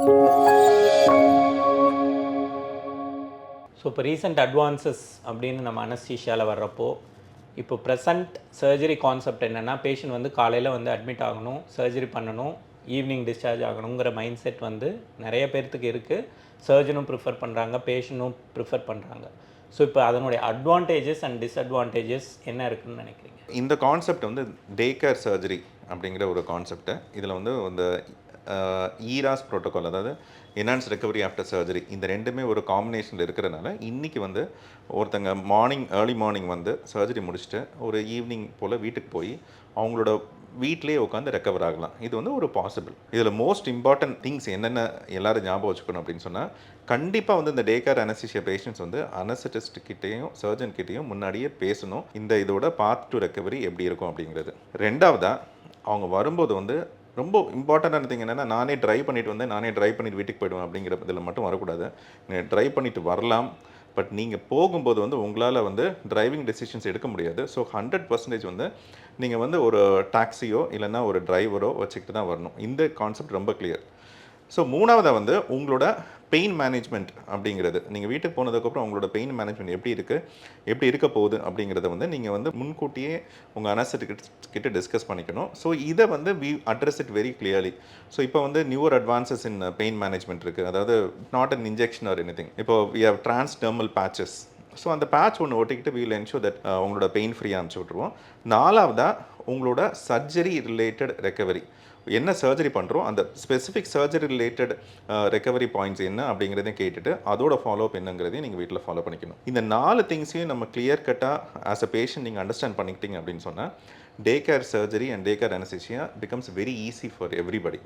So இப்போ recent advances அப்படின்னு நம்ம அனஸ்தீஷியாவில் வர்றப்போ இப்போ ப்ரெசண்ட் சர்ஜரி கான்செப்ட் என்னென்னா பேஷண்ட் வந்து காலையில் வந்து அட்மிட் ஆகணும், சர்ஜரி பண்ணணும், ஈவினிங் டிஸ்சார்ஜ் ஆகணுங்கிற மைண்ட் செட் வந்து நிறைய பேர்த்துக்கு இருக்குது. சர்ஜனும் ப்ரிஃபர் பண்ணுறாங்க, பேஷண்ட்டும் ப்ரிஃபர் பண்ணுறாங்க. ஸோ இப்போ அதனுடைய அட்வான்டேஜஸ் அண்ட் டிஸ்அட்வான்டேஜஸ் என்ன இருக்குதுன்னு நினைக்கிறீங்க? இந்த கான்செப்ட் வந்து டே கேர் சர்ஜரி அப்படிங்கிற ஒரு கான்செப்ட்டு. இதில் வந்து இந்த ஈராஸ் ப்ரோட்டோகால், அதாவது என்ஹான்ஸ் ரெக்கவரி ஆஃப்டர் சர்ஜரி, இந்த ரெண்டுமே ஒரு காம்பினேஷனில் இருக்கிறனால இன்றைக்கி வந்து ஒருத்தங்க ஏர்லி மார்னிங் வந்து சர்ஜரி முடிச்சுட்டு ஒரு ஈவினிங் போல் வீட்டுக்கு போய் அவங்களோட வீட்டிலே உட்காந்து ரெக்கவர் ஆகலாம். இது வந்து ஒரு பாசிபிள். இதில் மோஸ்ட் இம்பார்ட்டன்ட் திங்ஸ் என்னென்ன எல்லோரும் ஞாபகம் வச்சுக்கணும் அப்படின்னு சொன்னால், கண்டிப்பாக வந்து இந்த டே கேர் அனஸ்தீசியா பேஷண்ட்ஸ் வந்து அனஸ்தட்டிஸ்ட் கிட்டேயும் சர்ஜன் கிட்டேயும் முன்னாடியே பேசணும். இதோட பாத் டு ரெக்கவரி எப்படி இருக்கும் அப்படிங்கிறது. ரெண்டாவதாக அவங்க வரும்போது வந்து ரொம்ப இம்பார்ட்டண்டான திங் என்னென்னா, நானே ட்ரைவ் பண்ணிட்டு வந்தேன், நானே ட்ரைவ் பண்ணிட்டு வீட்டுக்கு போய்டுவேன் அப்படிங்கிற இதில் மட்டும் வரக்கூடாது. நீங்கள் ட்ரைவ் பண்ணிட்டு வரலாம், பட் நீங்கள் போகும்போது வந்து உங்களால் வந்து டிரைவிங் டெசிஷன்ஸ் எடுக்க முடியாது. ஸோ 100% வந்து நீங்கள் வந்து ஒரு டாக்ஸியோ இல்லைன்னா ஒரு டிரைவரோ வச்சுக்கிட்டு தான் வரணும். இந்த கான்செப்ட் ரொம்ப கிளியர். ஸோ மூணாவதாக வந்து உங்களோட பெயின் மேனேஜ்மெண்ட் அப்படிங்கிறது, நீங்கள் வீட்டுக்கு போனதுக்கப்புறம் உங்களோட பெயின் மேனேஜ்மெண்ட் எப்படி இருக்க போகுது அப்படிங்கிறத வந்து நீங்கள் வந்து முன்கூட்டியே உங்கள் அனஸ்தட்டிஸ்ட் டிஸ்கஸ் பண்ணிக்கணும். ஸோ இதை வந்து we address it very clearly. So இப்போ வந்து newer advances in pain management இருக்குது. அதாவது not an injection or anything. இப்போ we have transdermal patches. So அந்த பேட்ச் ஒன்று ஒட்டிக்கிட்டு வீல் என்ஷூர் தட் உங்களோட பெயின் ஃப்ரீயாக அனுப்பிச்சி விட்ருவோம். நாலாவதாக உங்களோட சர்ஜரி ரிலேட்டட் ரெக்கவரி, என்ன சர்ஜரி பண்ணுறோம் அந்த specific surgery related recovery points என்ன அப்படிங்கிறதையும் கேட்டுட்டு அதோட ஃபாலோஅப் என்னங்கிறதையும் நீங்கள் வீட்டில் ஃபாலோ பண்ணிக்கணும். இந்த 4 திங்ஸையும் நம்ம கிளியர் கட்டாக ஆஸ் அ பேஷண்ட் நீங்கள் அண்டர்ஸ்டாண்ட் பண்ணிக்கிட்டீங்க அப்படின்னு சொன்னால், day care surgery and day care anaesthesia becomes very easy for everybody.